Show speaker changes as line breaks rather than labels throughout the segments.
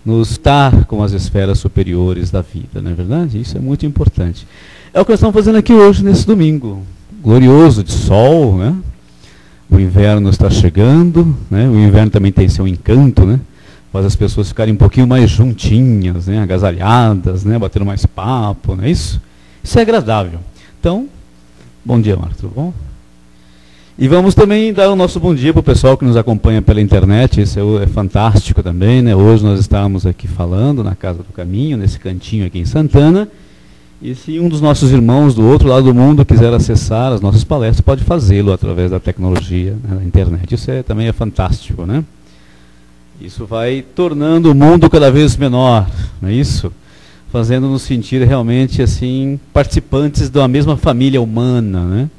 nos estar com as esferas superiores da vida, não é verdade? Isso é muito importante. É o que nós estamos fazendo aqui hoje, nesse domingo glorioso de sol, né? O inverno está chegando, né? O inverno também tem seu encanto, né? Faz as pessoas ficarem um pouquinho mais juntinhas, né? Agasalhadas, né? Batendo mais papo, não é isso? Isso é agradável. Então, bom dia, Marco, tudo bom? E vamos também dar o nosso bom dia para o pessoal que nos acompanha pela internet. Isso é fantástico também, né? Hoje nós estamos aqui falando na Casa do Caminho, nesse cantinho aqui em Santana. E se um dos nossos irmãos do outro lado do mundo quiser acessar as nossas palestras, pode fazê-lo através da tecnologia, né, da internet. Isso também é fantástico, né? Isso vai tornando o mundo cada vez menor, não é isso? Fazendo-nos sentir realmente assim participantes da mesma família humana, né?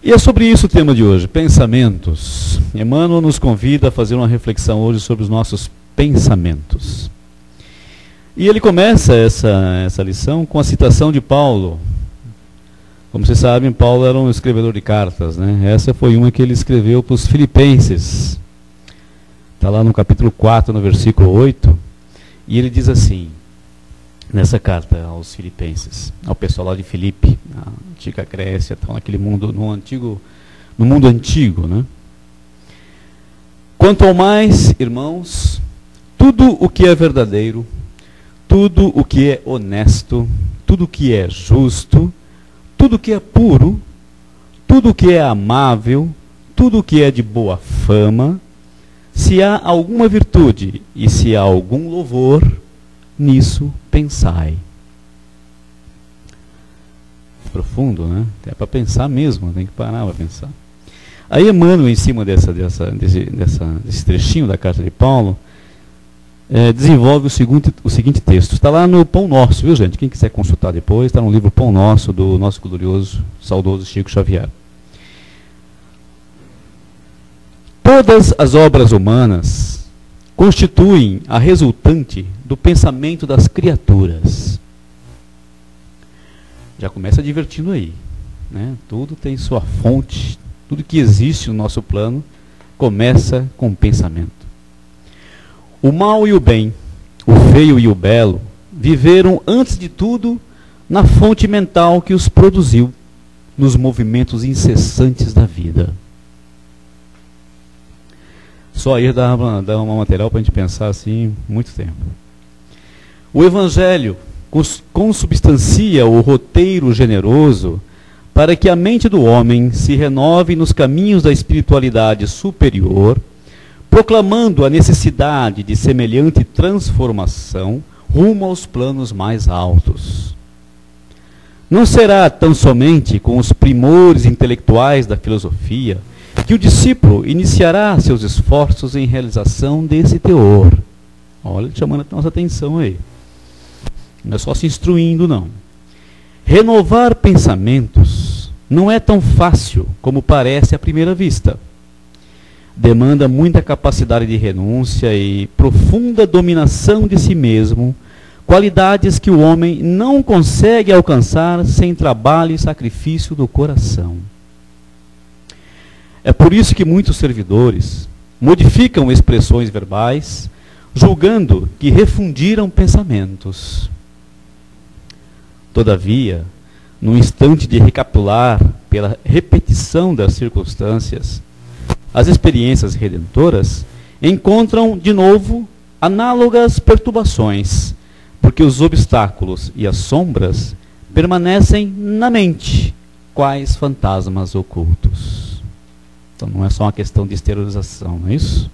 E é sobre isso o tema de hoje, pensamentos. Emmanuel nos convida a fazer uma reflexão hoje sobre os nossos pensamentos. E ele começa essa lição com a citação de Paulo. Como vocês sabem, Paulo era um escrevedor de cartas, né? Essa foi uma que ele escreveu para os filipenses. Está lá no capítulo 4, no versículo 8. E ele diz assim, nessa carta aos filipenses, ao pessoal lá de Filipe, na antiga Grécia, tal, naquele mundo, no mundo antigo, né? Quanto ao mais, irmãos, tudo o que é verdadeiro, tudo o que é honesto, tudo o que é justo, tudo o que é puro, tudo o que é amável, tudo o que é de boa fama, se há alguma virtude e se há algum louvor, nisso pensai. Profundo, né? É para pensar mesmo, tem que parar para pensar. Aí Emmanuel, em cima desse trechinho da carta de Paulo, desenvolve o seguinte texto. Está lá no Pão Nosso, viu, gente? Quem quiser consultar depois, está no livro Pão Nosso, do nosso glorioso, saudoso Chico Xavier. Todas as obras humanas constituem a resultante do pensamento das criaturas. Já começa divertindo aí, né? Tudo tem sua fonte, tudo que existe no nosso plano começa com o pensamento. O mal e o bem, o feio e o belo, viveram antes de tudo na fonte mental que os produziu, nos movimentos incessantes da vida. Só aí dá uma material para a gente pensar assim muito tempo. O Evangelho consubstancia o roteiro generoso para que a mente do homem se renove nos caminhos da espiritualidade superior, proclamando a necessidade de semelhante transformação rumo aos planos mais altos. Não será tão somente com os primores intelectuais da filosofia que o discípulo iniciará seus esforços em realização desse teor. Olha, chamando a nossa atenção aí. Não é só se instruindo, não. Renovar pensamentos não é tão fácil como parece à primeira vista. Demanda muita capacidade de renúncia e profunda dominação de si mesmo, qualidades que o homem não consegue alcançar sem trabalho e sacrifício do coração. É por isso que muitos servidores modificam expressões verbais, julgando que refundiram pensamentos. Todavia, no instante de recapitular pela repetição das circunstâncias, as experiências redentoras encontram de novo análogas perturbações, porque os obstáculos e as sombras permanecem na mente, quais fantasmas ocultos. Então não é só uma questão de exteriorização, não é isso?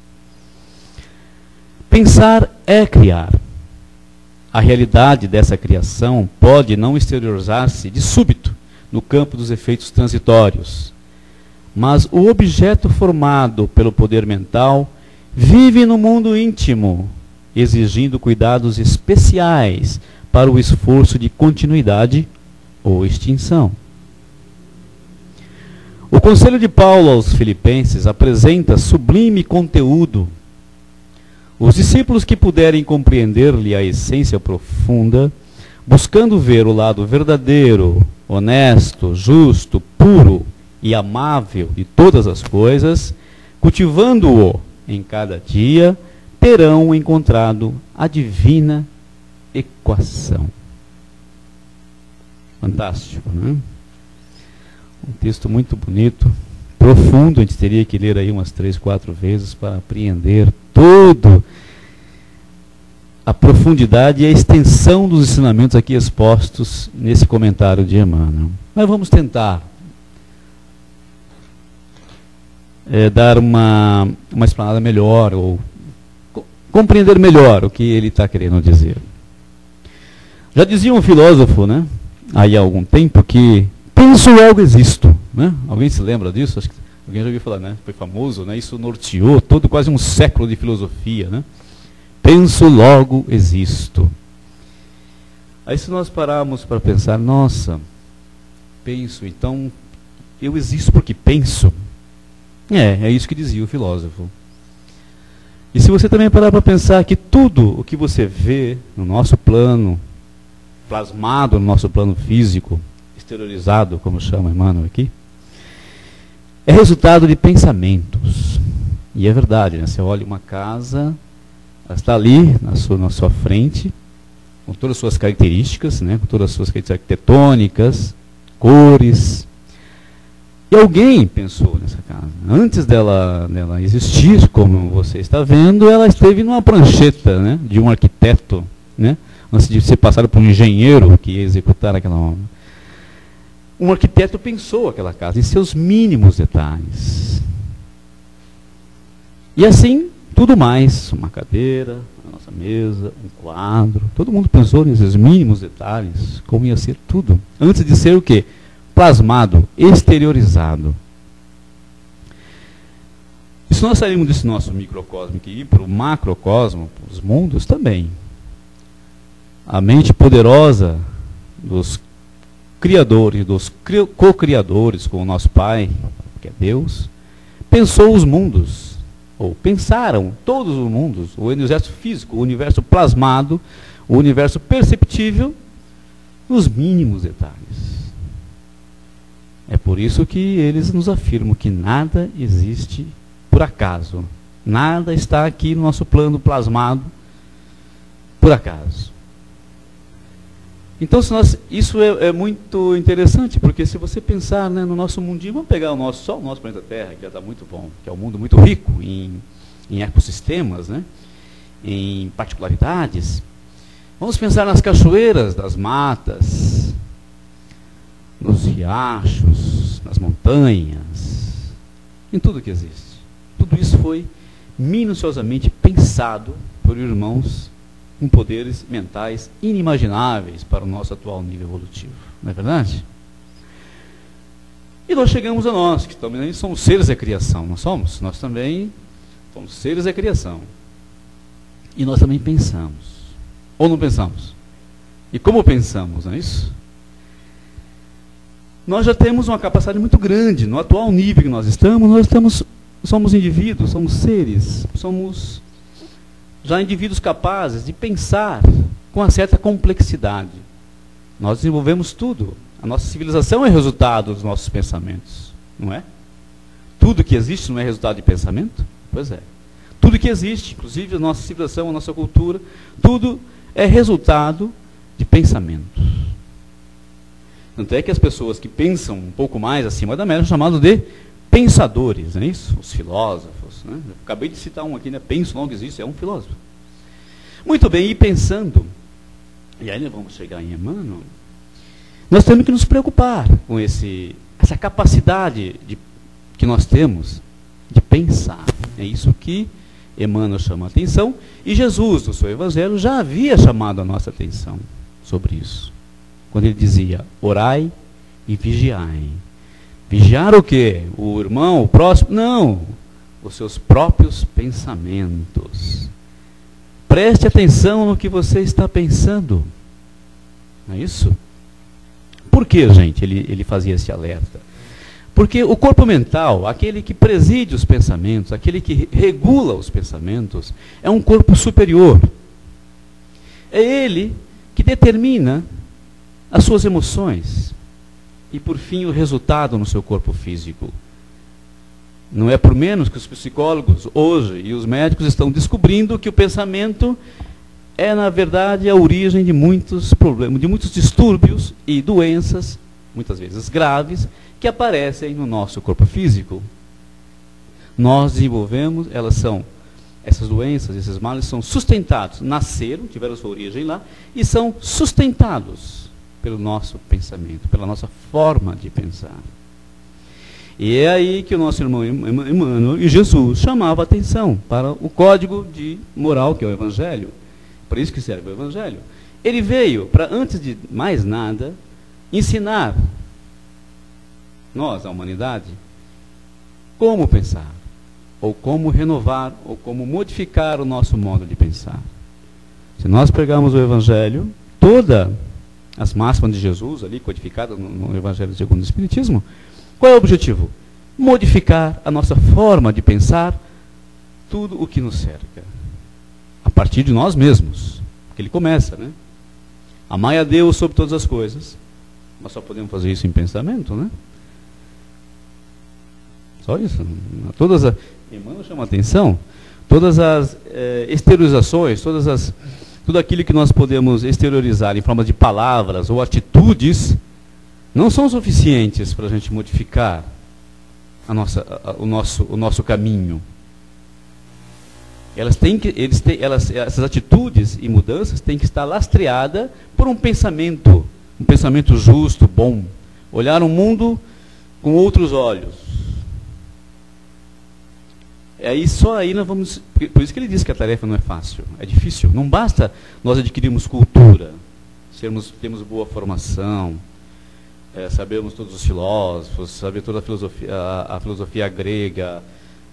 Pensar é criar. A realidade dessa criação pode não exteriorizar-se de súbito no campo dos efeitos transitórios, mas o objeto formado pelo poder mental vive no mundo íntimo, exigindo cuidados especiais para o esforço de continuidade ou extinção. O conselho de Paulo aos Filipenses apresenta sublime conteúdo. Os discípulos que puderem compreender-lhe a essência profunda, buscando ver o lado verdadeiro, honesto, justo, puro e amável de todas as coisas, cultivando-o em cada dia, terão encontrado a divina equação. Fantástico, né? Um texto muito bonito, profundo. A gente teria que ler aí umas 3, 4 vezes para apreender todo a profundidade e a extensão dos ensinamentos aqui expostos nesse comentário de Emmanuel. Mas vamos tentar dar uma explanada melhor, ou compreender melhor o que ele está querendo dizer. Já dizia um filósofo, né, aí há algum tempo, que penso logo existo. Né? Alguém se lembra disso? Acho que alguém já ouviu falar, né? Foi famoso, né? Isso norteou todo quase um século de filosofia, né? Penso logo existo. Aí se nós pararmos para pensar, nossa, penso, então eu existo porque penso. É isso que dizia o filósofo. E se você também parar para pensar que tudo o que você vê no nosso plano, plasmado no nosso plano físico, exteriorizado, como chama Emmanuel aqui, é resultado de pensamentos. E é verdade, né? Você olha uma casa, ela está ali na sua frente, com todas as suas características, né? Com todas as suas características arquitetônicas, cores. E alguém pensou nessa casa. Antes dela existir, como você está vendo, ela esteve numa prancheta, né? De um arquiteto, né? Antes de ser passado por um engenheiro que ia executar aquela obra. Um arquiteto pensou aquela casa em seus mínimos detalhes. E assim, tudo mais, uma cadeira, a nossa mesa, um quadro, todo mundo pensou nesses mínimos detalhes, como ia ser tudo, antes de ser o quê? Plasmado, exteriorizado. E se nós sairmos desse nosso microcosmo e ir para o macrocosmo, para os mundos também, a mente poderosa dos criadores, dos co-criadores com o nosso Pai, que é Deus, pensou os mundos, ou pensaram todos os mundos, o universo físico, o universo plasmado, o universo perceptível, nos mínimos detalhes. É por isso que eles nos afirmam que nada existe por acaso. Nada está aqui no nosso plano plasmado por acaso. Então, isso é muito interessante, porque se você pensar, né, no nosso mundinho, vamos pegar só o nosso planeta Terra, que já está muito bom, que é um mundo muito rico em ecossistemas, né, em particularidades. Vamos pensar nas cachoeiras, das matas, nos riachos, nas montanhas, em tudo que existe. Tudo isso foi minuciosamente pensado por irmãos com poderes mentais inimagináveis para o nosso atual nível evolutivo. Não é verdade? E nós chegamos a nós, que também somos seres da criação, não somos? Nós também somos seres da criação. E nós também pensamos. Ou não pensamos? E como pensamos, não é isso? Nós já temos uma capacidade muito grande. No atual nível que nós somos indivíduos, somos seres, somos já indivíduos capazes de pensar com uma certa complexidade. Nós desenvolvemos tudo. A nossa civilização é resultado dos nossos pensamentos, não é? Tudo que existe não é resultado de pensamento? Pois é. Tudo que existe, inclusive a nossa civilização, a nossa cultura, tudo é resultado de pensamentos. Tanto é que as pessoas que pensam um pouco mais acima da média são chamadas de pensadores, não é isso? Os filósofos, né? Eu acabei de citar um aqui, né? Penso logo existe, é um filósofo. Muito bem, e pensando, e aí nós vamos chegar em Emmanuel, nós temos que nos preocupar com essa capacidade que nós temos de pensar. É isso que Emmanuel chama a atenção, e Jesus, no seu Evangelho, já havia chamado a nossa atenção sobre isso. Quando ele dizia, orai e vigiai. Vigiar o quê? O irmão, o próximo? Não, os seus próprios pensamentos. Preste atenção no que você está pensando. Não é isso? Por que, gente, ele fazia esse alerta? Porque o corpo mental, aquele que preside os pensamentos, aquele que regula os pensamentos, é um corpo superior. É ele que determina as suas emoções e, por fim, o resultado no seu corpo físico. Não é por menos que os psicólogos hoje e os médicos estão descobrindo que o pensamento é, na verdade, a origem de muitos problemas, de muitos distúrbios e doenças, muitas vezes graves, que aparecem no nosso corpo físico. Nós desenvolvemos, essas doenças, esses males são sustentados, nasceram, tiveram sua origem lá, e são sustentados pelo nosso pensamento, pela nossa forma de pensar. E é aí que o nosso irmão Emmanuel e Jesus chamava a atenção para o código de moral, que é o Evangelho. Por isso que serve o Evangelho. Ele veio para, antes de mais nada, ensinar nós, a humanidade, como pensar, ou como renovar, ou como modificar o nosso modo de pensar. Se nós pegarmos o Evangelho, todas as máximas de Jesus, ali codificadas no Evangelho segundo o Espiritismo, qual é o objetivo? Modificar a nossa forma de pensar tudo o que nos cerca. A partir de nós mesmos. Porque ele começa, né? Amai a Deus sobre todas as coisas. Nós só podemos fazer isso em pensamento, né? Só isso. Emmanuel chama a atenção. Todas as exteriorizações, tudo aquilo que nós podemos exteriorizar em forma de palavras ou atitudes, não são suficientes para a gente modificar o nosso caminho. Essas atitudes e mudanças têm que estar lastreadas por um pensamento justo, bom. Olhar o mundo com outros olhos. Só aí nós vamos... Por isso que ele diz que a tarefa não é fácil, é difícil. Não basta nós adquirirmos cultura, termos boa formação, sabemos todos os filósofos, saber toda a filosofia grega,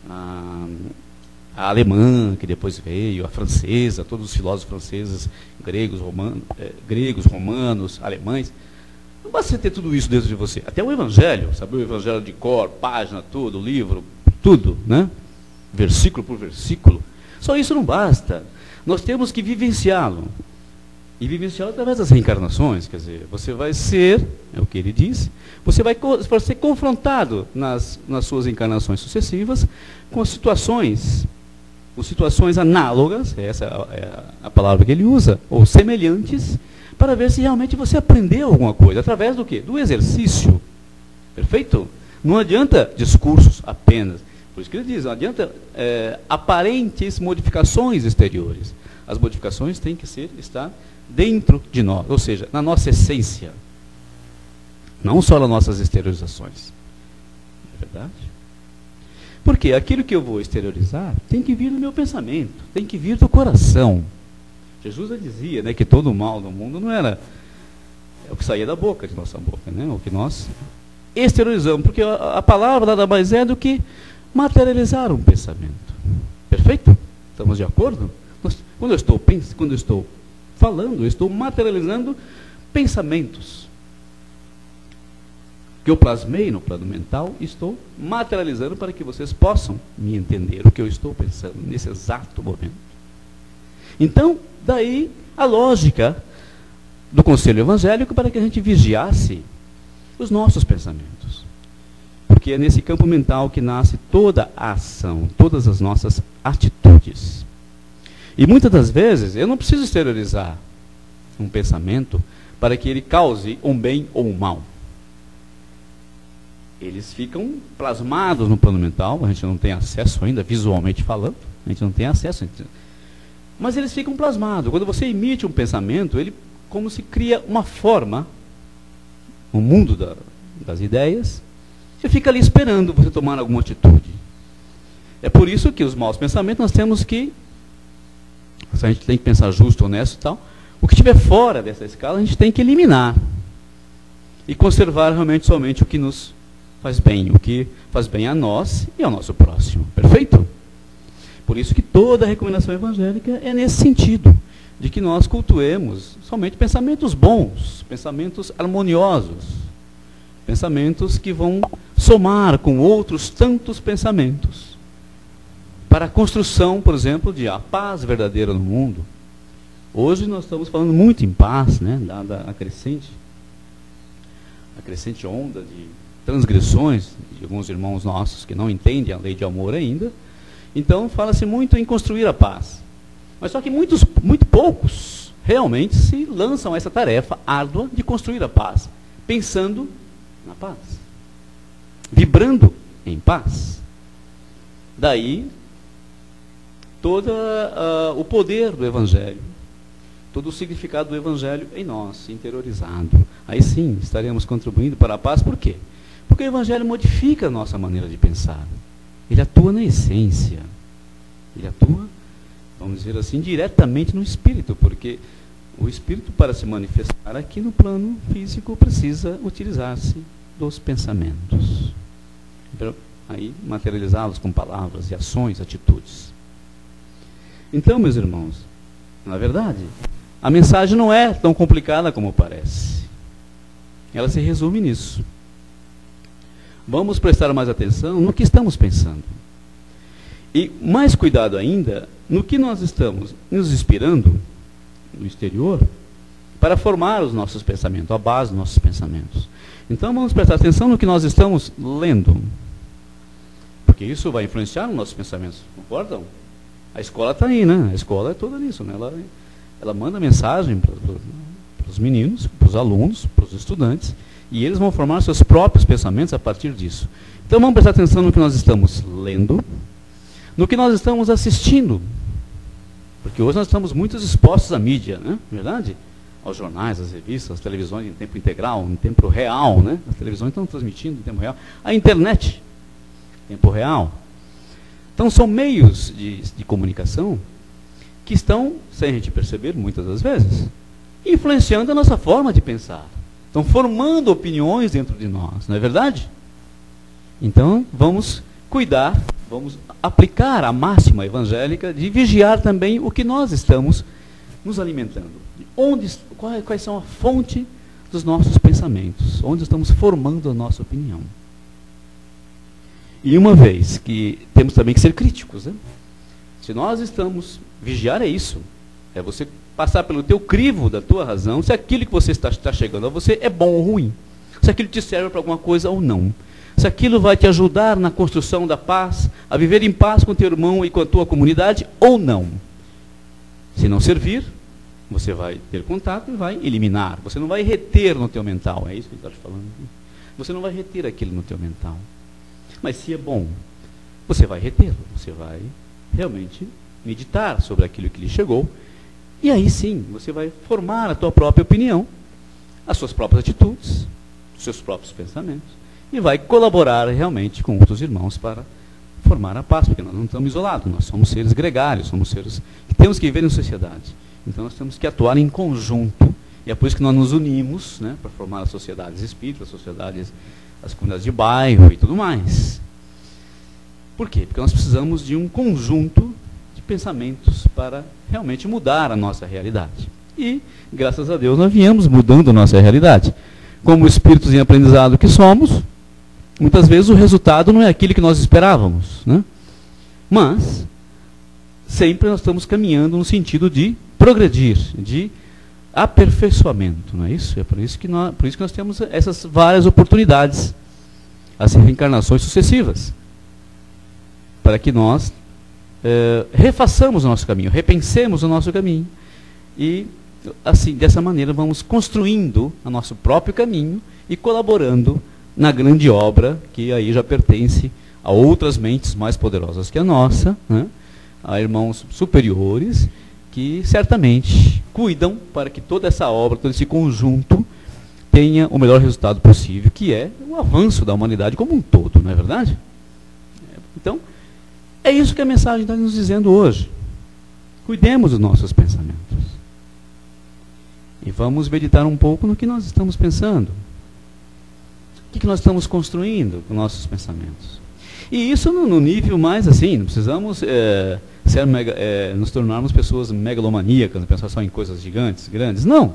a alemã, que depois veio, a francesa, todos os filósofos franceses, gregos, romanos, alemães. Não basta você ter tudo isso dentro de você. Até o Evangelho, saber o Evangelho de cor, página, tudo, livro, tudo, né? Versículo por versículo. Só isso não basta. Nós temos que vivenciá-lo. E vivenciá-lo através das reencarnações. Quer dizer, você vai ser, é o que ele disse, você vai ser confrontado nas suas encarnações sucessivas com situações análogas, essa é a palavra que ele usa, ou semelhantes, para ver se realmente você aprendeu alguma coisa. Através do quê? Do exercício. Perfeito? Não adianta discursos apenas. Por isso que ele diz, não adianta aparentes modificações exteriores. As modificações têm que estar dentro de nós, ou seja, na nossa essência. Não só nas nossas exteriorizações. Não é verdade? Porque aquilo que eu vou exteriorizar tem que vir do meu pensamento, tem que vir do coração. Jesus já dizia, né, que todo o mal do mundo não era o que saía da boca, de nossa boca, né, o que nós exteriorizamos. Porque a palavra nada mais é do que materializar um pensamento. Perfeito? Estamos de acordo? Quando eu estou falando, eu estou materializando pensamentos que eu plasmei no plano mental, estou materializando para que vocês possam me entender o que eu estou pensando nesse exato momento. Então, daí a lógica do conselho evangélico para que a gente vigiasse os nossos pensamentos. Porque é nesse campo mental que nasce toda a ação, todas as nossas atitudes. E muitas das vezes, eu não preciso exteriorizar um pensamento para que ele cause um bem ou um mal. Eles ficam plasmados no plano mental, a gente não tem acesso ainda, visualmente falando, a gente não tem acesso. Mas eles ficam plasmados. Quando você emite um pensamento, ele como se cria uma forma, no mundo das ideias, e fica ali esperando você tomar alguma atitude. É por isso que os maus pensamentos nós temos que, a gente tem que pensar justo, honesto e tal, o que estiver fora dessa escala a gente tem que eliminar. E conservar realmente somente o que nos faz bem, o que faz bem a nós e ao nosso próximo. Perfeito? Por isso que toda a recomendação evangélica é nesse sentido, de que nós cultuemos somente pensamentos bons, pensamentos harmoniosos, pensamentos que vão somar com outros tantos pensamentos, para a construção, por exemplo, de a paz verdadeira no mundo. Hoje nós estamos falando muito em paz, né, dada a crescente onda transgressões de alguns irmãos nossos que não entendem a lei de amor ainda. Então fala-se muito em construir a paz. Mas só que muito poucos realmente se lançam a essa tarefa árdua de construir a paz, pensando na paz, vibrando em paz. Daí todo o poder do Evangelho, todo o significado do Evangelho em nós, interiorizado. Aí sim, estaremos contribuindo para a paz. Por quê? Porque o Evangelho modifica a nossa maneira de pensar. Ele atua na essência. Ele atua, vamos dizer assim, diretamente no espírito, porque o espírito, para se manifestar aqui no plano físico, precisa utilizar-se dos pensamentos. Aí, materializá-los com palavras e ações, atitudes. Então, meus irmãos, na verdade, a mensagem não é tão complicada como parece. Ela se resume nisso. Vamos prestar mais atenção no que estamos pensando. E mais cuidado ainda no que nós estamos nos inspirando no exterior para formar os nossos pensamentos, a base dos nossos pensamentos. Então vamos prestar atenção no que nós estamos lendo. Porque isso vai influenciar nos nossos pensamentos, concordam? A escola está aí, né? A escola é toda nisso, né? Ela manda mensagem para os meninos, para os alunos, para os estudantes, e eles vão formar seus próprios pensamentos a partir disso. Então vamos prestar atenção no que nós estamos lendo, no que nós estamos assistindo. Porque hoje nós estamos muito expostos à mídia, né? Verdade? Aos jornais, às revistas, às televisões em tempo integral, em tempo real, né? As televisões estão transmitindo em tempo real. A internet, em tempo real. Então são meios de comunicação que estão, sem a gente perceber, muitas das vezes, influenciando a nossa forma de pensar. Estão formando opiniões dentro de nós, não é verdade? Então vamos cuidar, vamos aplicar a máxima evangélica de vigiar também o que nós estamos nos alimentando. Quais são a fonte dos nossos pensamentos, onde estamos formando a nossa opinião. E uma vez que temos também que ser críticos, né? Se nós estamos, vigiar é isso, é você passar pelo teu crivo da tua razão, se aquilo que você está chegando a você é bom ou ruim, se aquilo te serve para alguma coisa ou não, se aquilo vai te ajudar na construção da paz, a viver em paz com o teu irmão e com a tua comunidade ou não. Se não servir, você vai ter contato e vai eliminar. Você não vai reter no teu mental, é isso que ele está te falando. Você não vai reter aquilo no teu mental. Mas se é bom, você vai reter, você vai realmente meditar sobre aquilo que lhe chegou, e aí sim, você vai formar a tua própria opinião, as suas próprias atitudes, os seus próprios pensamentos, e vai colaborar realmente com outros irmãos para formar a paz, porque nós não estamos isolados, nós somos seres gregários, somos seres que temos que viver em sociedade. Então nós temos que atuar em conjunto, e é por isso que nós nos unimos, né, para formar as sociedades espíritas, as comunidades de bairro e tudo mais. Por quê? Porque nós precisamos de um conjunto de pensamentos para realmente mudar a nossa realidade. E, graças a Deus, nós viemos mudando a nossa realidade. Como espíritos em aprendizado que somos, muitas vezes o resultado não é aquilo que nós esperávamos, né? Mas sempre nós estamos caminhando no sentido de progredir, de aperfeiçoamento, não é isso? É por isso que nós temos essas várias oportunidades, as reencarnações sucessivas, para que nós refaçamos o nosso caminho, repensemos o nosso caminho, e assim, dessa maneira vamos construindo o nosso próprio caminho e colaborando na grande obra que aí já pertence a outras mentes mais poderosas que a nossa, né? A irmãos superiores que certamente cuidam para que toda essa obra, todo esse conjunto tenha o melhor resultado possível, que é o avanço da humanidade como um todo, não é verdade? Então, é isso que a mensagem está nos dizendo hoje. Cuidemos dos nossos pensamentos. E vamos meditar um pouco no que nós estamos pensando. O que nós estamos construindo com nossos pensamentos. E isso no nível mais assim, não precisamos nos tornarmos pessoas megalomaníacas, pensar só em coisas gigantes, grandes. Não.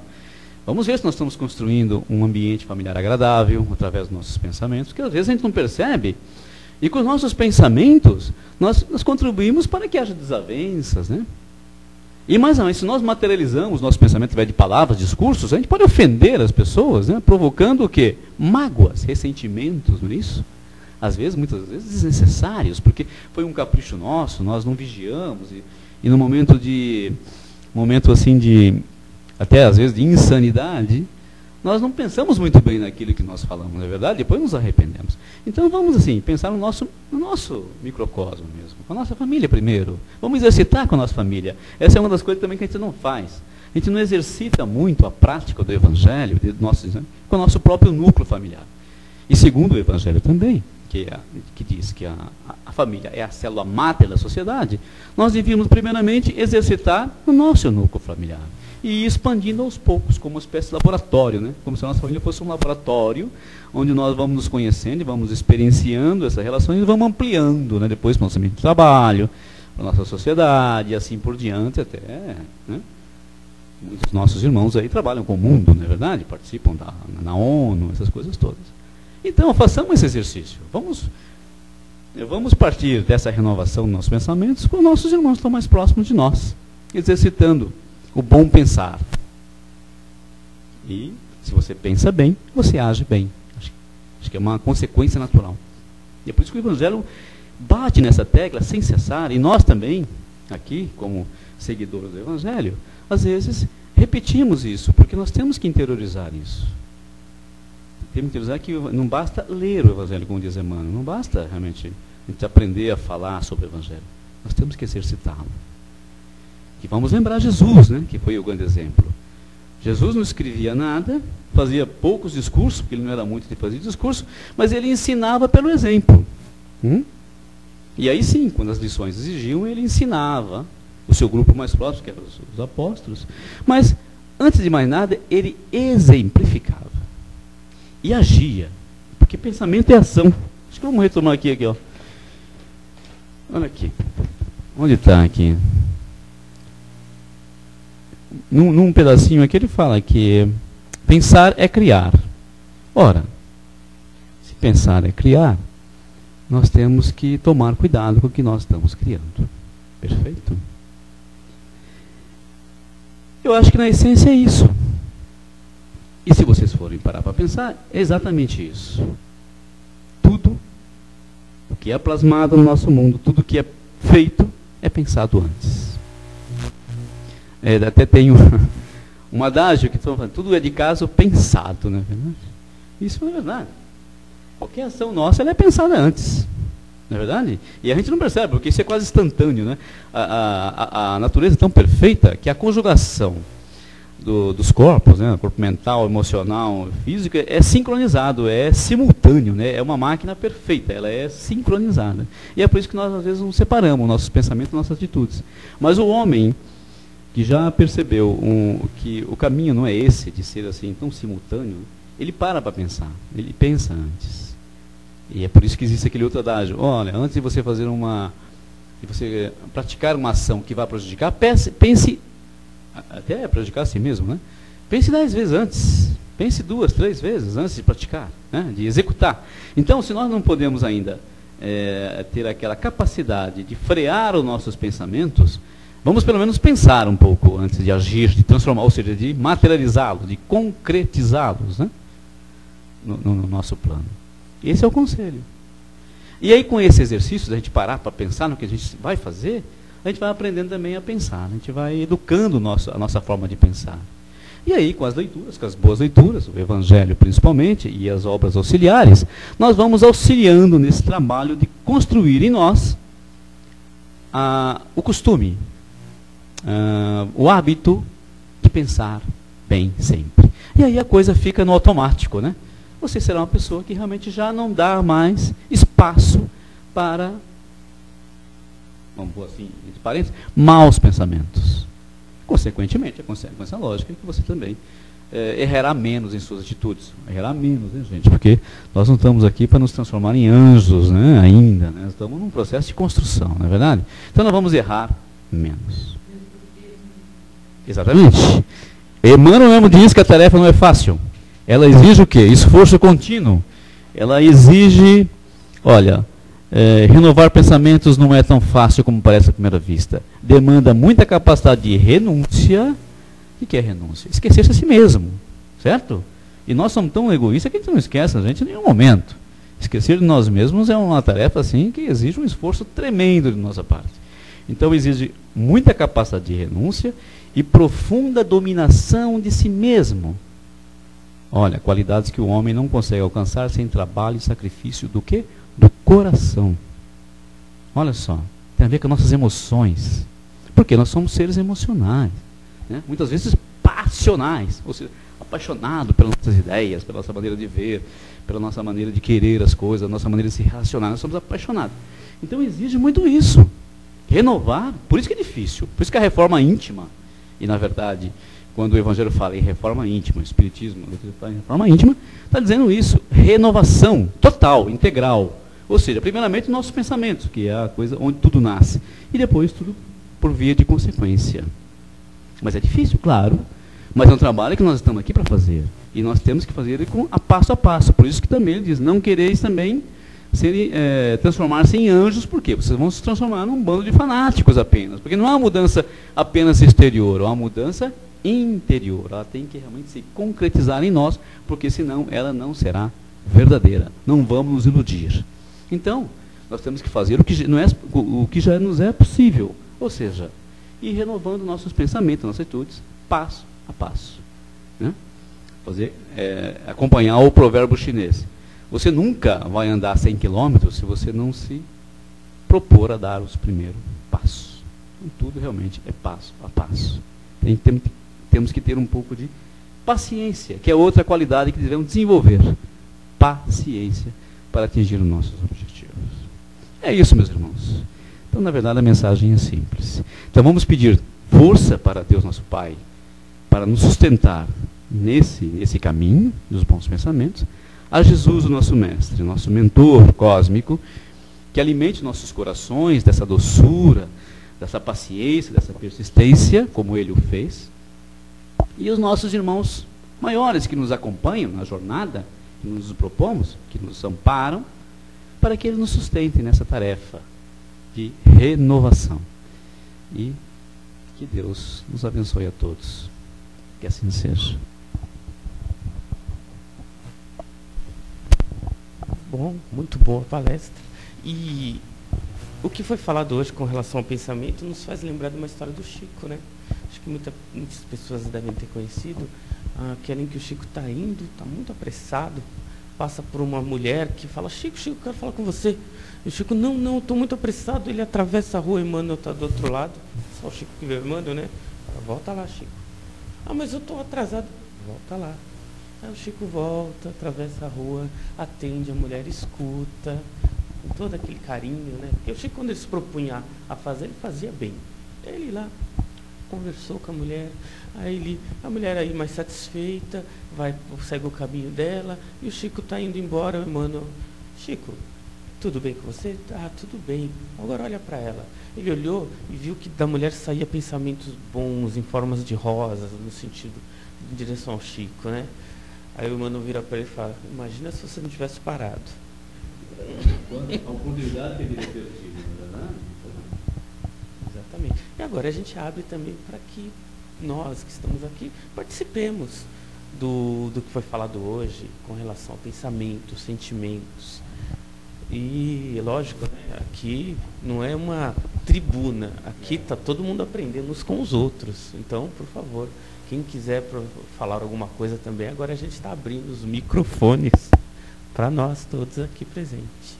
Vamos ver se nós estamos construindo um ambiente familiar agradável através dos nossos pensamentos, que às vezes a gente não percebe. E com os nossos pensamentos, nós contribuímos para que haja desavenças, né? E mais ou menos, se nós materializamos nosso pensamento através de palavras, discursos, a gente pode ofender as pessoas, né? Provocando o quê? Mágoas, ressentimentos, não é isso? Às vezes, muitas vezes, desnecessários, porque foi um capricho nosso, nós não vigiamos, e no momento assim de, até às vezes de insanidade, nós não pensamos muito bem naquilo que nós falamos, não é verdade? Depois nos arrependemos. Então vamos assim, pensar no nosso microcosmo mesmo, com a nossa família primeiro. Vamos exercitar com a nossa família. Essa é uma das coisas também que a gente não faz. A gente não exercita muito a prática do Evangelho com o nosso próprio núcleo familiar. E segundo o Evangelho também, que diz que a família é a célula máter da sociedade, nós devíamos primeiramente exercitar o nosso núcleo familiar. E ir expandindo aos poucos, como uma espécie de laboratório, né? Como se a nossa família fosse um laboratório, onde nós vamos nos conhecendo, vamos experienciando essas relações e vamos ampliando, né? Depois para o nosso ambiente de trabalho, para a nossa sociedade, e assim por diante até, né? Muitos nossos irmãos aí trabalham com o mundo, não é verdade? Participam na ONU, essas coisas todas. Então, façamos esse exercício. Vamos partir dessa renovação dos nossos pensamentos com nossos irmãos que estão mais próximos de nós, exercitando o bom pensar. E, se você pensa bem, você age bem. Acho que é uma consequência natural. E é por isso que o Evangelho bate nessa tecla sem cessar, e nós também, aqui, como seguidores do Evangelho, às vezes repetimos isso, porque nós temos que interiorizar isso. Temos que interiorizar que não basta ler o Evangelho, como diz Emmanuel, não basta realmente a gente aprender a falar sobre o Evangelho. Nós temos que exercitá-lo. E vamos lembrar Jesus, né, que foi o grande exemplo. Jesus não escrevia nada, fazia poucos discursos, porque ele não era muito de fazer discurso, mas ele ensinava pelo exemplo. E aí sim, quando as lições exigiam, ele ensinava o seu grupo mais próximo, que eram os apóstolos. Mas, antes de mais nada, ele exemplificava. E agia. Porque pensamento é ação. Acho que vamos retomar aqui, ó. Olha aqui. Onde está aqui? Num pedacinho aqui ele fala que pensar é criar. Ora, se pensar é criar, nós temos que tomar cuidado com o que nós estamos criando. Perfeito? Eu acho que na essência é isso. E se vocês forem parar para pensar, é exatamente isso. Tudo o que é plasmado no nosso mundo, tudo que é feito, é pensado antes. Até tem um adágio que falando, tudo é de caso pensado, não é verdade? Isso não é verdade. Qualquer ação nossa ela é pensada antes, não é verdade? E a gente não percebe, porque isso é quase instantâneo, né? A natureza é tão perfeita que a conjugação dos corpos, né? Corpo mental, emocional, físico, é sincronizado, é simultâneo, né? É uma máquina perfeita, ela é sincronizada. E é por isso que nós às vezes não separamos nossos pensamentos, nossas atitudes. Mas o homem que já percebeu que o caminho não é esse, de ser assim tão simultâneo, ele para pensar, ele pensa antes. E é por isso que existe aquele outro adágio, olha, antes de você fazer de você praticar uma ação que vai prejudicar, pense, até prejudicar a si mesmo, né? Pense 10 vezes antes, pense 2, 3 vezes antes de praticar, né? De executar. Então, se nós não podemos ainda ter aquela capacidade de frear os nossos pensamentos, vamos pelo menos pensar um pouco antes de agir, de transformar, ou seja, de materializá-los, de concretizá-los, né? no nosso plano. Esse é o conselho. E aí, com esse exercício, da gente parar para pensar no que a gente vai fazer, a gente vai aprendendo também a pensar, a gente vai educando a nossa forma de pensar. E aí, com as leituras, com as boas leituras, o Evangelho principalmente, e as obras auxiliares, nós vamos auxiliando nesse trabalho de construir em nós o costume, o hábito de pensar bem sempre. E aí a coisa fica no automático, né? Você será uma pessoa que realmente já não dá mais espaço para, vamos pôr assim, entre parênteses, maus pensamentos. Consequentemente, a consequência lógica é que você também errará menos em suas atitudes. Errará menos, né, gente? Porque nós não estamos aqui para nos transformar em anjos, né, ainda. Né? Estamos num processo de construção, não é verdade? Então nós vamos errar menos. Exatamente. Emmanuel mesmo diz que a tarefa não é fácil. Ela exige o quê? Esforço contínuo. Ela exige, olha, Renovar pensamentos não é tão fácil como parece à primeira vista. Demanda muita capacidade de renúncia. O que é renúncia? Esquecer-se a si mesmo, certo? E nós somos tão egoístas que a gente não esquece a gente em nenhum momento. Esquecer de nós mesmos é uma tarefa assim que exige um esforço tremendo de nossa parte. Então exige muita capacidade de renúncia e profunda dominação de si mesmo. Olha, qualidades que o homem não consegue alcançar sem trabalho e sacrifício do quê? Do coração. Olha só, tem a ver com nossas emoções. Porque nós somos seres emocionais, né? Muitas vezes passionais, ou seja, apaixonado pelas nossas ideias, pela nossa maneira de ver, pela nossa maneira de querer as coisas, a nossa maneira de se relacionar. Nós somos apaixonados. Então exige muito isso. Renovar, por isso que é difícil. Por isso que a reforma íntima, e na verdade, quando o Evangelho fala em reforma íntima, o Espiritismo fala em reforma íntima, está dizendo isso, renovação total, integral. Ou seja, primeiramente nossos pensamentos, que é a coisa onde tudo nasce, e depois tudo por via de consequência. Mas é difícil, claro, mas é um trabalho que nós estamos aqui para fazer, e nós temos que fazer ele a passo, por isso que também ele diz, não quereis também transformar-se em anjos, por quê? Vocês vão se transformar num bando de fanáticos apenas, porque não é uma mudança apenas exterior, é uma mudança interior, ela tem que realmente se concretizar em nós, porque senão ela não será verdadeira, não vamos nos iludir. Então, nós temos que fazer o que já nos é possível, ou seja, ir renovando nossos pensamentos, nossas atitudes, passo a passo, né? Acompanhar o provérbio chinês. Você nunca vai andar 100 quilômetros se você não se propor a dar os primeiros passos. Então, tudo realmente é passo a passo. Temos que ter um pouco de paciência, que é outra qualidade que devemos desenvolver. Paciência para atingir os nossos objetivos. É isso, meus irmãos. Então, na verdade, a mensagem é simples. Então, vamos pedir força para Deus, nosso Pai, para nos sustentar nesse caminho dos bons pensamentos, a Jesus, o nosso mestre, nosso mentor cósmico, que alimente nossos corações dessa doçura, dessa paciência, dessa persistência, como ele o fez, e os nossos irmãos maiores que nos acompanham na jornada que nos propomos, que nos amparam, para que eles nos sustentem nessa tarefa de renovação. E que Deus nos abençoe a todos. Que assim seja.
Bom, muito boa a palestra. E o que foi falado hoje com relação ao pensamento nos faz lembrar de uma história do Chico, né? Acho que muitas pessoas devem ter conhecido aquela em que o Chico está indo, está muito apressado, passa por uma mulher que fala, Chico, quero falar com você. E o Chico, não, estou muito apressado. Ele atravessa a rua, Emmanuel está do outro lado. Só o Chico que vê Emmanuel, né? Volta lá, Chico. Mas eu estou atrasado. Volta lá. Aí o Chico volta, atravessa a rua, atende a mulher, escuta, com todo aquele carinho, né? Porque o Chico, quando ele se propunha a fazer, ele fazia bem. Ele lá conversou com a mulher, a mulher aí mais satisfeita, segue o caminho dela, e o Chico está indo embora, o Emmanuel, Chico, tudo bem com você? Tudo bem. Agora olha para ela. Ele olhou e viu que da mulher saía pensamentos bons, em formas de rosas, no sentido, em direção ao Chico, né? Aí o Emmanuel vira para ele e fala, imagina se você não tivesse parado.
A oportunidade que ele teria tido, não é?
Exatamente. E agora a gente abre também para que nós que estamos aqui participemos do que foi falado hoje com relação ao pensamento, sentimentos. E, lógico, né, aqui não é uma tribuna, aqui está todo mundo aprendendo uns com os outros. Então, por favor, quem quiser falar alguma coisa também, agora a gente está abrindo os microfones para nós todos aqui presentes.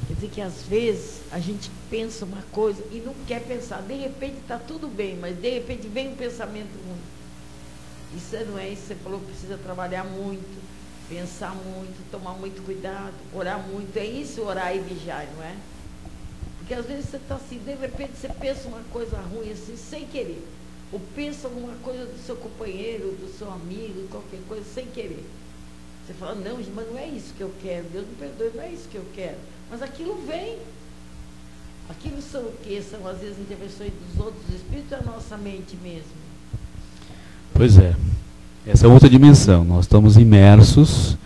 Quer dizer que às vezes a gente pensa uma coisa e não quer pensar. De repente está tudo bem, mas de repente vem um pensamento ruim. Isso não é isso, você falou que precisa trabalhar muito, pensar muito, tomar muito cuidado, orar muito. É isso, orar e vigiar, não é? Porque às vezes você está assim, de repente você pensa uma coisa ruim assim, sem querer. Ou pensa alguma coisa do seu companheiro, do seu amigo, qualquer coisa, sem querer. Você fala, não, mas não é isso que eu quero, Deus me perdoe, não é isso que eu quero. Mas aquilo vem. Aquilo são o quê? São às vezes intervenções dos outros espíritos ou a nossa mente mesmo?
Pois é. Essa é outra dimensão. Nós estamos imersos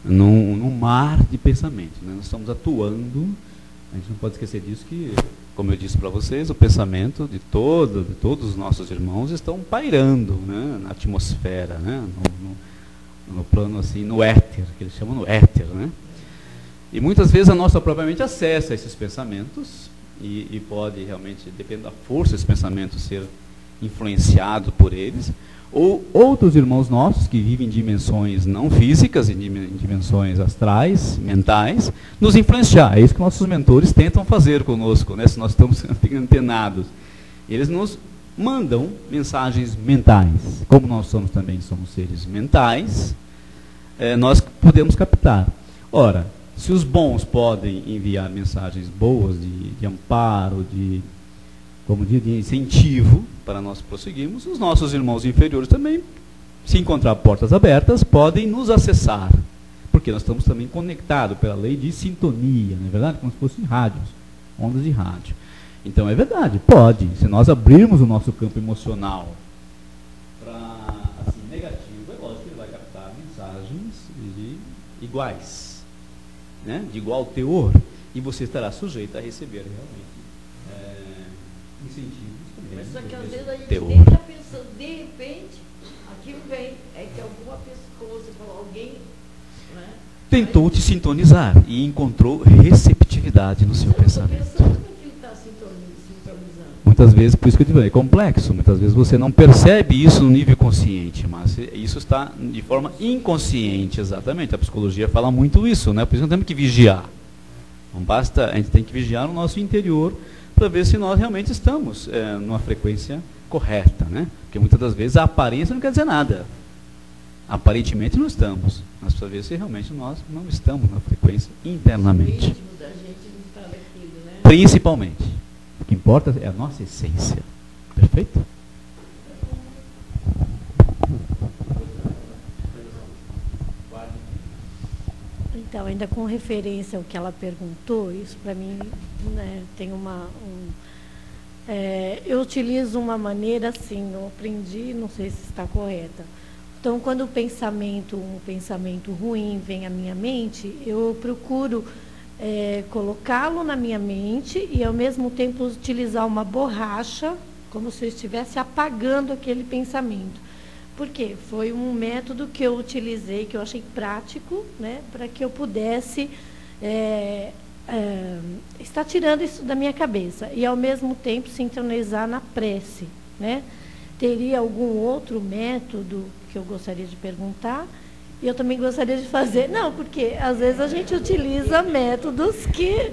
num mar de pensamento, né? Nós estamos atuando. A gente não pode esquecer disso, que, como eu disse para vocês, o pensamento de todos os nossos irmãos estão pairando, né, na atmosfera, né, no plano assim, no éter, que eles chamam no éter, né? E muitas vezes a nossa própria mente acessa esses pensamentos e pode realmente, depende da força desses pensamentos, ser influenciado por eles. Ou outros irmãos nossos que vivem em dimensões não físicas, em dimensões astrais, mentais, nos influenciar. É isso que nossos mentores tentam fazer conosco, né, se nós estamos antenados. Eles nos mandam mensagens mentais. Como nós somos seres mentais, nós podemos captar. Ora, se os bons podem enviar mensagens boas de amparo, de incentivo para nós prosseguirmos, os nossos irmãos inferiores também, se encontrar portas abertas, podem nos acessar, porque nós estamos também conectados pela lei de sintonia, não é verdade? Como se fossem rádios, ondas de rádio. Então é verdade, pode. Se nós abrirmos o nosso campo emocional para negativo, é lógico que ele vai captar mensagens iguais, né? De igual teor, e você estará sujeito a receber realmente incentivos também.
Mas só que às vezes a gente
teor.
nem está pensando, de repente, aquilo vem, é que alguma pessoa, você falou, alguém, né?
Tentou te sintonizar e encontrou receptividade no seu pensamento.
Pensando que aquilo está sintonizando.
Muitas vezes, por isso que eu digo, é complexo, muitas vezes você não percebe isso no nível consciente, mas isso está de forma inconsciente, exatamente. A psicologia fala muito isso, né? Por isso nós temos que vigiar. Não basta, a gente tem que vigiar o nosso interior para ver se nós realmente estamos numa frequência correta, né? Porque muitas das vezes a aparência não quer dizer nada. Aparentemente não estamos, mas para ver se realmente nós não estamos na frequência internamente.
O íntimo da gente não está daquilo, né?
Principalmente. O que importa é a nossa essência. Perfeito?
Então, ainda com referência ao que ela perguntou, isso para mim, né, tem eu utilizo uma maneira assim, eu aprendi, não sei se está correta. Então, quando um pensamento ruim vem à minha mente, eu procuro colocá-lo na minha mente e, ao mesmo tempo, utilizar uma borracha, como se eu estivesse apagando aquele pensamento. Por quê? Foi um método que eu utilizei, que eu achei prático, né, para que eu pudesse estar tirando isso da minha cabeça e, ao mesmo tempo, sintonizar na prece, né? Teria algum outro método que eu gostaria de perguntar? E eu também gostaria de fazer... Não, porque, às vezes, a gente utiliza métodos que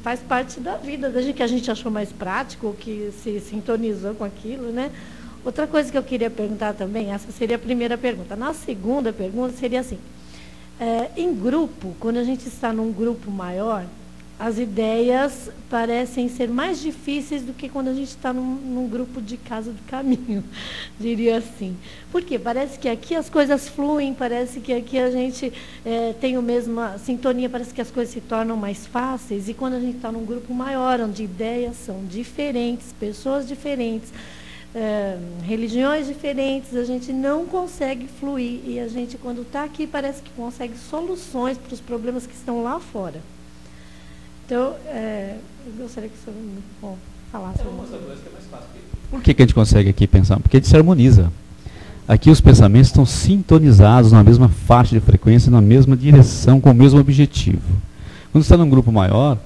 faz parte da vida da gente, que a gente achou mais prático, que se sintonizou com aquilo, né? Outra coisa que eu queria perguntar também, essa seria a primeira pergunta. Na segunda pergunta seria assim, em grupo, quando a gente está num grupo maior, as ideias parecem ser mais difíceis do que quando a gente está num grupo de casa do caminho, diria assim. Por quê? Parece que aqui as coisas fluem, parece que aqui a gente tem a mesma sintonia, parece que as coisas se tornam mais fáceis, e quando a gente está num grupo maior, onde ideias são diferentes, pessoas diferentes, religiões diferentes, a gente não consegue fluir, e a gente, quando está aqui, parece que consegue soluções para os problemas que estão lá fora. Então, eu gostaria que o senhor falasse.
Por que a gente consegue aqui pensar? Porque a gente se harmoniza. Aqui os pensamentos estão sintonizados na mesma faixa de frequência, na mesma direção, com o mesmo objetivo. Quando está num grupo maior,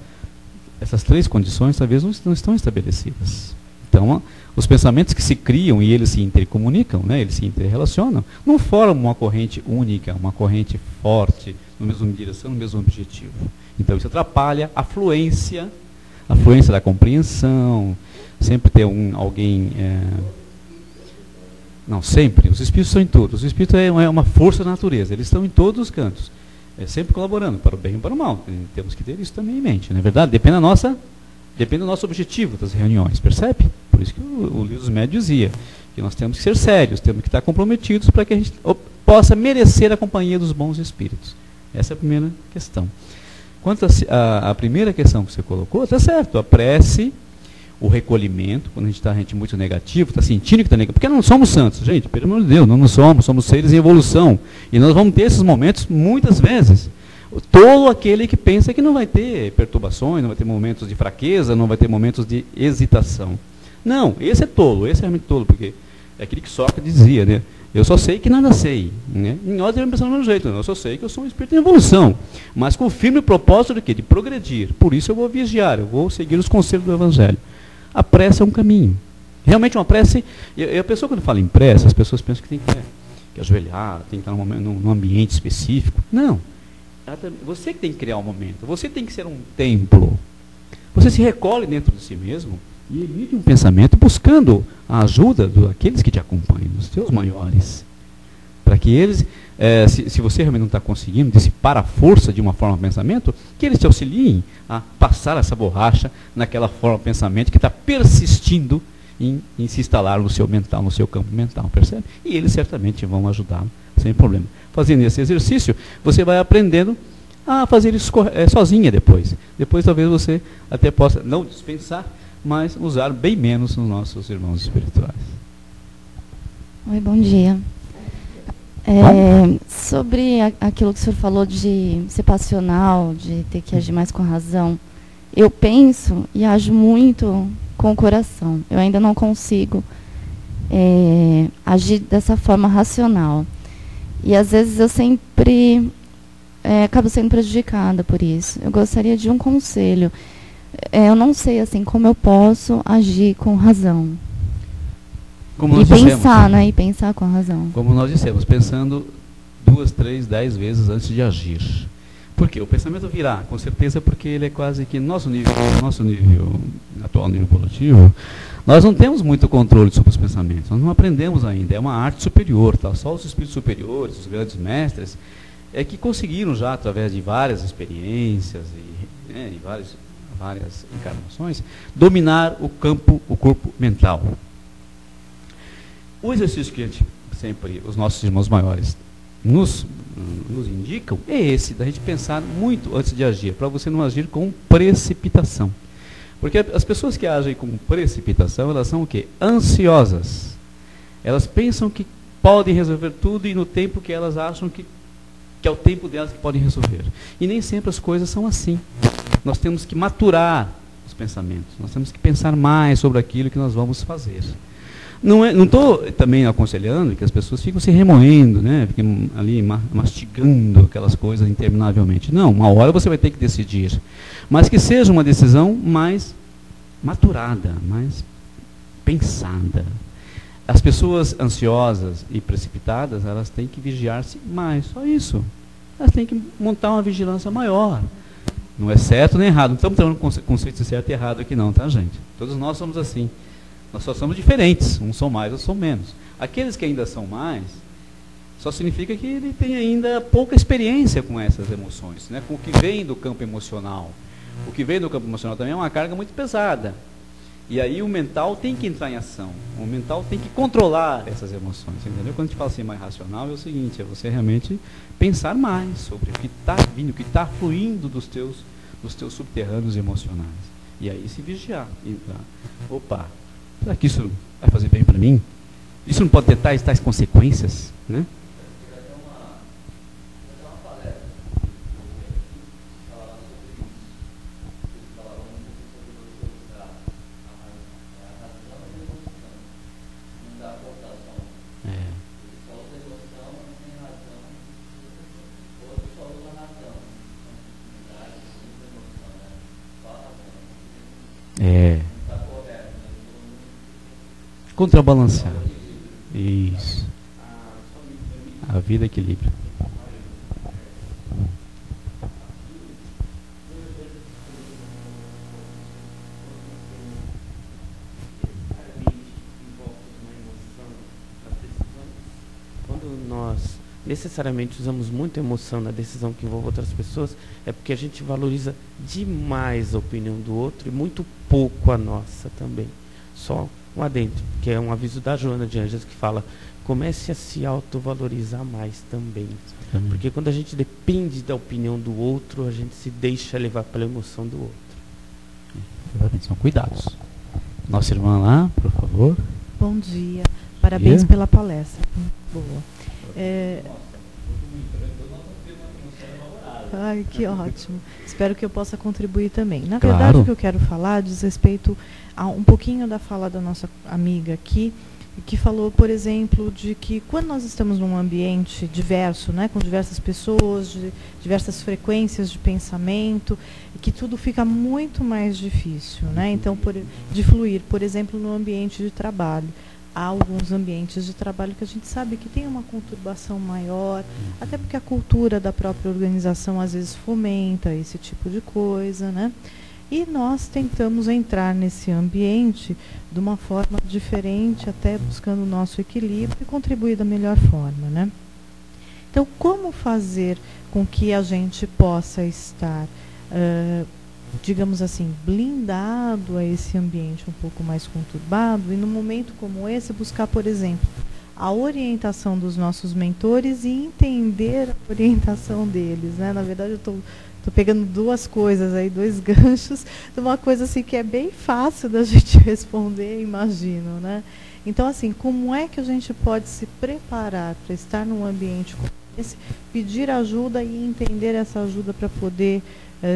essas três condições talvez não estão estabelecidas. Então, os pensamentos que se criam e eles se intercomunicam, né, eles se interrelacionam, não formam uma corrente única, uma corrente forte, na mesma direção, no mesmo objetivo. Então, isso atrapalha a fluência da compreensão. Sempre tem alguém... Não, sempre. Os espíritos estão em todos. Os espíritos é uma força da natureza. Eles estão em todos os cantos. Sempre colaborando, para o bem e para o mal. Temos que ter isso também em mente, não é verdade? Depende do nosso objetivo das reuniões, percebe? Por isso que o livro dos médiuns dizia que nós temos que ser sérios, temos que estar comprometidos para que a gente possa merecer a companhia dos bons espíritos. Essa é a primeira questão. Quanto à primeira questão que você colocou, está certo, a prece, o recolhimento, quando a gente está muito negativo, está sentindo que está negativo, porque não somos santos, gente, pelo amor de Deus, não somos, somos seres em evolução. E nós vamos ter esses momentos muitas vezes. Todo aquele que pensa que não vai ter perturbações, não vai ter momentos de fraqueza, não vai ter momentos de hesitação. Não, esse é tolo, esse é realmente tolo, porque é aquilo que Sócrates dizia, né? Eu só sei que nada sei. Né? E nós devemos pensar do mesmo jeito. Eu só sei que eu sou um espírito em evolução. Mas com o firme propósito de quê? De progredir. Por isso eu vou vigiar, eu vou seguir os conselhos do Evangelho. A prece é um caminho. Realmente uma prece... A pessoa, quando fala em prece, as pessoas pensam que tem que ajoelhar, tem que estar num ambiente específico. Não. Você que tem que criar um momento. Você tem que ser um templo. Você se recolhe dentro de si mesmo e emite um pensamento buscando a ajuda daqueles que te acompanham, dos teus maiores. Para que eles, se você realmente não está conseguindo dissipar a força de uma forma de pensamento, que eles te auxiliem a passar essa borracha naquela forma de pensamento que está persistindo em se instalar no seu mental, no seu campo mental, percebe? E eles certamente vão ajudá-lo, sem problema. Fazendo esse exercício, você vai aprendendo a fazer isso sozinha depois. Depois talvez você até possa não dispensar, mas usar bem menos nos nossos irmãos espirituais.
Oi, bom dia. Sobre aquilo que o senhor falou de ser passional, de ter que agir mais com a razão, eu penso e ajo muito com o coração. Eu ainda não consigo agir dessa forma racional. E às vezes eu sempre acabo sendo prejudicada por isso. Eu gostaria de um conselho. Eu não sei assim como eu posso agir com razão.
Como nós dissemos,
pensar, né? E pensar com razão.
Como nós dissemos, pensando 2, 3, 10 vezes antes de agir. Por quê? O pensamento virá, com certeza, porque ele é quase que nosso nível atual nível evolutivo, nós não temos muito controle sobre os pensamentos, nós não aprendemos ainda, é uma arte superior, tá? Só os espíritos superiores, os grandes mestres, é que conseguiram já, através de várias experiências e várias encarnações, dominar o corpo mental. O exercício que a gente sempre, os nossos irmãos maiores, nos indicam é esse, da gente pensar muito antes de agir, para você não agir com precipitação. Porque as pessoas que agem com precipitação, elas são o quê? Ansiosas. Elas pensam que podem resolver tudo e no tempo que elas acham que é o tempo delas que podem resolver. E nem sempre as coisas são assim. Nós temos que maturar os pensamentos, nós temos que pensar mais sobre aquilo que nós vamos fazer. Não estou também aconselhando que as pessoas ficam se remoendo, né? Fiquem ali mastigando aquelas coisas interminavelmente. Não, uma hora você vai ter que decidir. Mas que seja uma decisão mais maturada, mais pensada. As pessoas ansiosas e precipitadas, elas têm que vigiar-se mais, só isso. Elas têm que montar uma vigilância maior. Não é certo nem errado. Não estamos falando conceito de certo e errado aqui não, tá, gente? Todos nós somos assim. Nós só somos diferentes, uns são mais, outros são menos. Aqueles que ainda são mais, só significa que ele tem ainda pouca experiência com essas emoções, né? Com o que vem do campo emocional. O que vem do campo emocional também é uma carga muito pesada. E aí o mental tem que entrar em ação. O mental tem que controlar essas emoções, entendeu? Quando a gente fala assim mais racional, é o seguinte, é você realmente pensar mais sobre o que está vindo, o que está fluindo dos teus subterrâneos emocionais. E aí se vigiar. Opa, será que isso vai fazer bem para mim? Isso não pode ter tais consequências, né? Contrabalancear. Isso. A vida equilibra.
Quando nós necessariamente usamos muita emoção na decisão que envolve outras pessoas, é porque a gente valoriza demais a opinião do outro e muito pouco a nossa também. Só um adendo, que é um aviso da Joana de Anjos que fala: comece a se autovalorizar mais também. Porque quando a gente depende da opinião do outro, a gente se deixa levar pela emoção do outro.
São cuidados. Nossa irmã lá, por favor.
Bom dia. Parabéns pela palestra. Boa. Ai, que ótimo. Espero que eu possa contribuir também. Na verdade, o que eu quero falar diz respeito a um pouquinho da fala da nossa amiga aqui, que falou, por exemplo, de que quando nós estamos num ambiente diverso, né, com diversas pessoas, de diversas frequências de pensamento, que tudo fica muito mais difícil, né? Então, de fluir, por exemplo, no ambiente de trabalho. Há alguns ambientes de trabalho que a gente sabe que tem uma conturbação maior, até porque a cultura da própria organização às vezes fomenta esse tipo de coisa, né? E nós tentamos entrar nesse ambiente de uma forma diferente, até buscando o nosso equilíbrio e contribuir da melhor forma, né? Então, como fazer com que a gente possa estar, digamos assim, blindado a esse ambiente um pouco mais conturbado e, num momento como esse, buscar, por exemplo, a orientação dos nossos mentores e entender a orientação deles, né? Na verdade, eu estou pegando duas coisas aí, dois ganchos, de uma coisa assim que é bem fácil da gente responder, imagino, né? Então, assim, como é que a gente pode se preparar para estar num ambiente como esse, pedir ajuda e entender essa ajuda para poder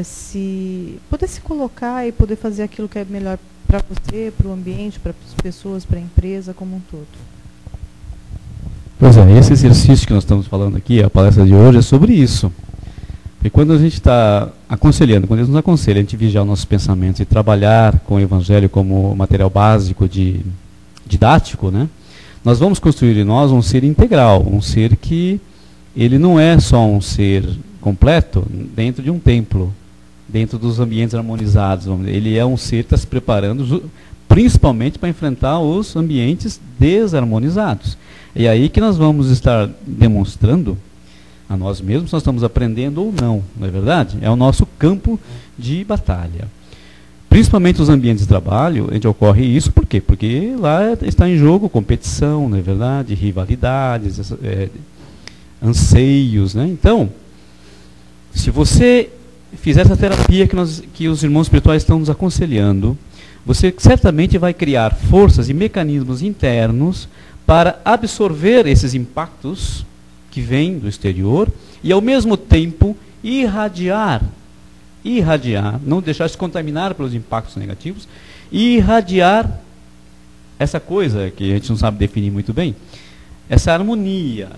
se colocar e poder fazer aquilo que é melhor para você, para o ambiente, para as pessoas, para a empresa como um todo?
Pois é, esse exercício que nós estamos falando aqui, a palestra de hoje, é sobre isso. E quando a gente está aconselhando, quando Deus nos aconselha a gente vigiar os nossos pensamentos e trabalhar com o Evangelho como material básico didático, né, nós vamos construir em nós um ser integral, um ser que ele não é só um ser completo dentro de um templo, dentro dos ambientes harmonizados. Ele é um ser que está se preparando principalmente para enfrentar os ambientes desarmonizados. E é aí que nós vamos estar demonstrando a nós mesmos, nós estamos aprendendo ou não é verdade? É o nosso campo de batalha. Principalmente os ambientes de trabalho, onde ocorre isso, por quê? Porque lá está em jogo competição, não é verdade? Rivalidades, anseios, né? Então, se você fizer essa terapia que os irmãos espirituais estão nos aconselhando, você certamente vai criar forças e mecanismos internos para absorver esses impactos que vêm do exterior e, ao mesmo tempo, irradiar, não deixar se contaminar pelos impactos negativos, e irradiar essa coisa que a gente não sabe definir muito bem, essa harmonia,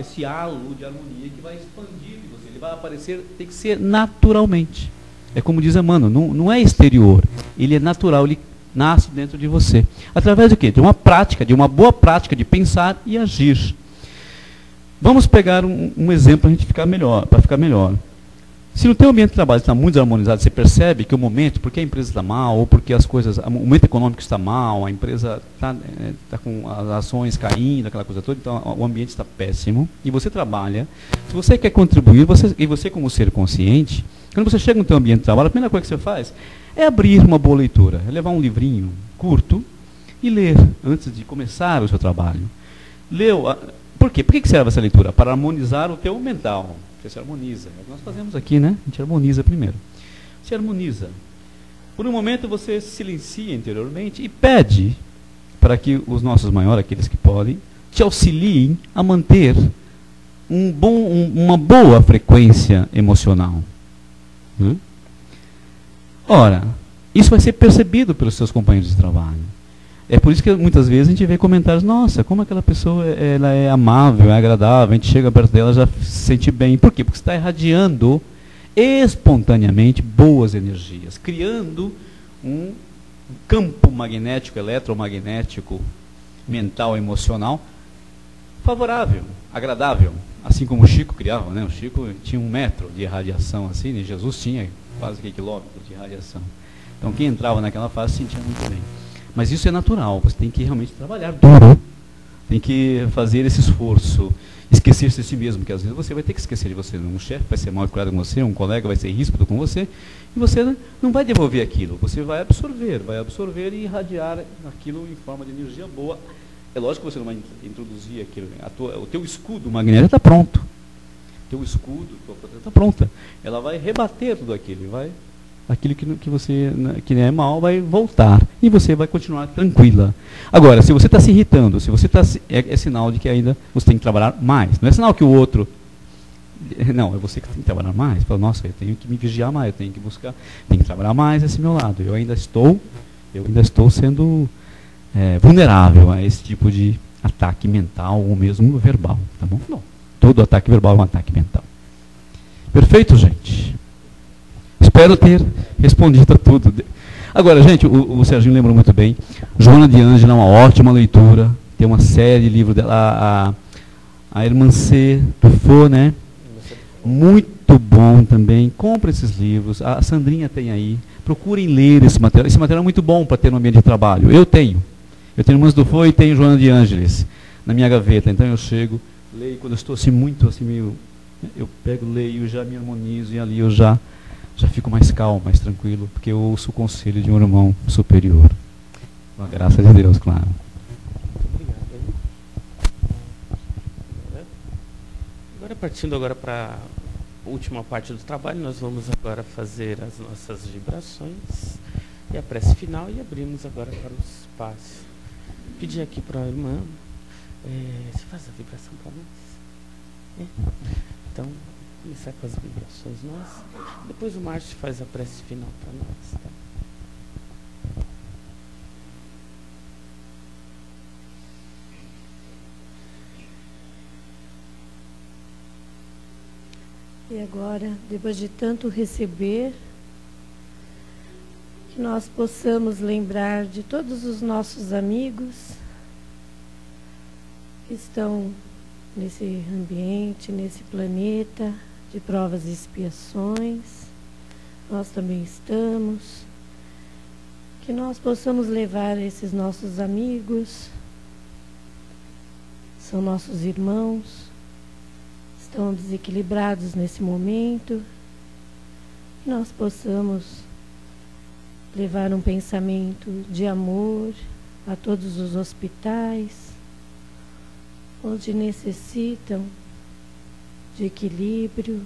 esse halo de harmonia que vai expandir de você, ele vai aparecer, tem que ser naturalmente. É como diz Emmanuel, não é exterior, ele é natural, ele nasce dentro de você. Através de quê? De uma prática, de uma boa prática de pensar e agir. Vamos pegar um exemplo para a gente ficar melhor, para ficar melhor. Se no teu ambiente de trabalho está muito desarmonizado, você percebe que o momento, porque a empresa está mal, ou porque o momento econômico está mal, a empresa está com as ações caindo, aquela coisa toda, então o ambiente está péssimo, e você trabalha. Se você quer contribuir, e você como ser consciente, quando você chega no teu ambiente de trabalho, a primeira coisa que você faz é abrir uma boa leitura, é levar um livrinho curto e ler antes de começar o seu trabalho. Por quê? Por que serve essa leitura? Para harmonizar o teu mental. Você se harmoniza. É o que nós fazemos aqui, né? A gente harmoniza primeiro. Se harmoniza. Por um momento você se silencia interiormente e pede para que os nossos maiores, aqueles que podem, te auxiliem a manter uma boa frequência emocional. Ora, isso vai ser percebido pelos seus companheiros de trabalho. É por isso que muitas vezes a gente vê comentários, nossa, como aquela pessoa ela é amável, é agradável, a gente chega perto dela já se sente bem. Por quê? Porque você está irradiando espontaneamente boas energias, criando um campo magnético, eletromagnético, mental, emocional, favorável, agradável. Assim como o Chico criava, né? O Chico tinha 1 metro de irradiação, assim, né? Jesus tinha quase que quilômetros de irradiação. Então quem entrava naquela fase se sentia muito bem. Mas isso é natural, você tem que realmente trabalhar duro, tem que fazer esse esforço, esquecer-se de si mesmo, porque às vezes você vai ter que esquecer de você. Um chefe vai ser mal educado com você, um colega vai ser ríspido com você, e você não vai devolver aquilo, você vai absorver e irradiar aquilo em forma de energia boa. É lógico que você não vai introduzir aquilo, o teu escudo magnético está pronto, tua proteção está pronta, ela vai rebater tudo aquilo, vai aquilo que você que é mal vai voltar e você vai continuar tranquila. Agora, se você está se irritando, se você está é sinal de que ainda você tem que trabalhar mais. Não é sinal que o outro não, é você que tem que trabalhar mais. Fala, nossa, eu tenho que me vigiar mais, eu tenho que buscar, tenho que trabalhar mais esse meu lado. Eu ainda estou sendo vulnerável a esse tipo de ataque mental ou mesmo verbal, tá bom? Não. Todo ataque verbal é um ataque mental. Perfeito, gente? Espero ter respondido a tudo. Agora, gente, o Serginho lembrou muito bem. Joana de Ângela é uma ótima leitura. Tem uma série de livros dela. A Irmã C. Dufour, né? Muito bom também. Compre esses livros. A Sandrinha tem aí. Procurem ler esse material. Esse material é muito bom para ter no ambiente de trabalho. Eu tenho Irmãs Dufour e tenho Joana de Ângeles na minha gaveta. Então eu chego, leio. Quando eu estou assim muito assim meio... Eu pego, leio, já me harmonizo e ali eu já fico mais calmo, mais tranquilo, porque eu ouço o conselho de um irmão superior. Com a graça de Deus, claro.
Muito obrigado. Agora, partindo agora para a última parte do trabalho, nós vamos agora fazer as nossas vibrações e a prece final e abrimos agora para o espaço. Pedir aqui para a irmã, você faz a vibração para nós? Então, começar com as vibrações nossas. Depois o Márcio faz a prece final para nós. Tá?
E agora, depois de tanto receber, que nós possamos lembrar de todos os nossos amigos que estão nesse ambiente, nesse planeta de provas e expiações. Nós também estamos. Que nós possamos levar esses nossos amigos, são nossos irmãos, estão desequilibrados nesse momento. Que nós possamos levar um pensamento de amor a todos os hospitais, onde necessitam de equilíbrio,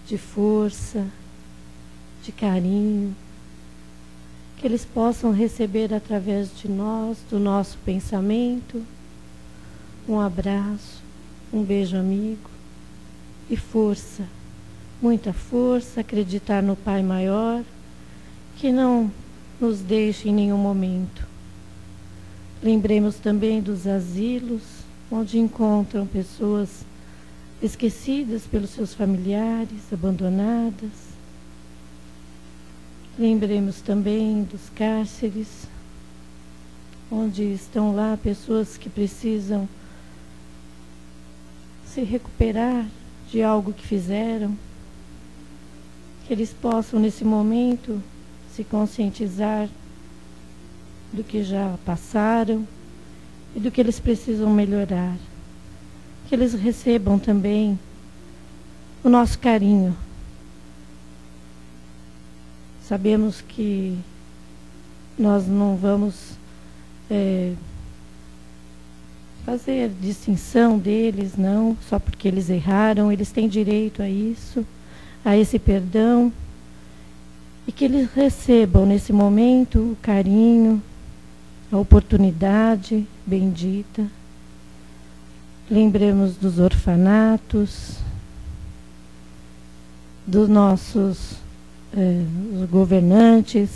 de força, de carinho, que eles possam receber através de nós, do nosso pensamento, um abraço, um beijo amigo e força, muita força, acreditar no Pai Maior, que não nos deixe em nenhum momento. Lembremos também dos asilos, onde encontram pessoas esquecidas pelos seus familiares, abandonadas. Lembremos também dos cárceres, onde estão lá pessoas que precisam se recuperar de algo que fizeram, que eles possam nesse momento se conscientizar do que já passaram e do que eles precisam melhorar. Que eles recebam também o nosso carinho. Sabemos que nós não vamos fazer distinção deles, não, só porque eles erraram. Eles têm direito a isso, a esse perdão. E que eles recebam nesse momento o carinho, a oportunidade bendita. Lembremos dos orfanatos, dos nossos os governantes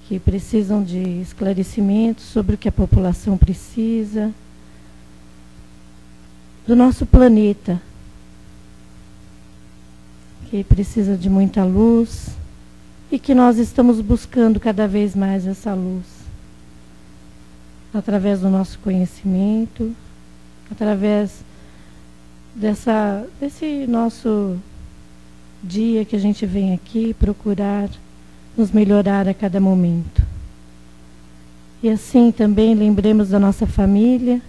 que precisam de esclarecimentos sobre o que a população precisa, do nosso planeta, que precisa de muita luz e que nós estamos buscando cada vez mais essa luz, através do nosso conhecimento, através desse nosso dia que a gente vem aqui procurar nos melhorar a cada momento. E assim também lembremos da nossa família,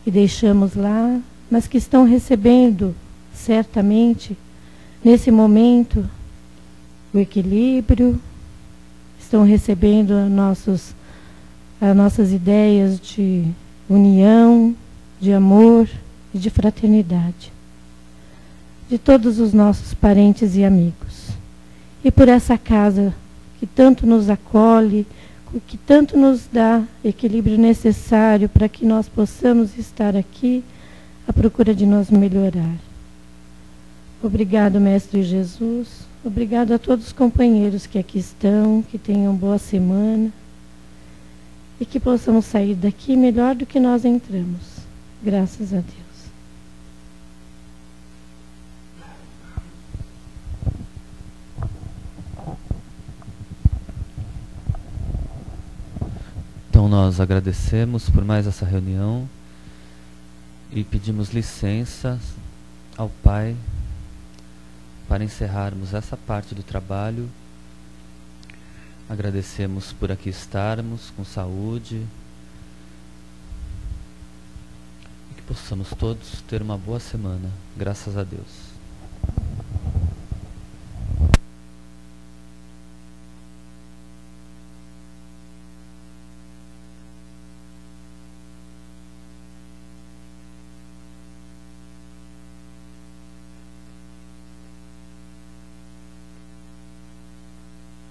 que deixamos lá, mas que estão recebendo certamente nesse momento o equilíbrio, estão recebendo as nossas ideias de união, de amor e de fraternidade, de todos os nossos parentes e amigos. e por essa casa que tanto nos acolhe, que tanto nos dá equilíbrio necessário para que nós possamos estar aqui à procura de nos melhorar. Obrigado, Mestre Jesus. Obrigado a todos os companheiros que aqui estão, que tenham boa semana e que possamos sair daqui melhor do que nós entramos. Graças a Deus.
Então nós agradecemos por mais essa reunião e pedimos licença ao Pai para encerrarmos essa parte do trabalho. Agradecemos por aqui estarmos com saúde e que possamos todos ter uma boa semana. Graças a Deus.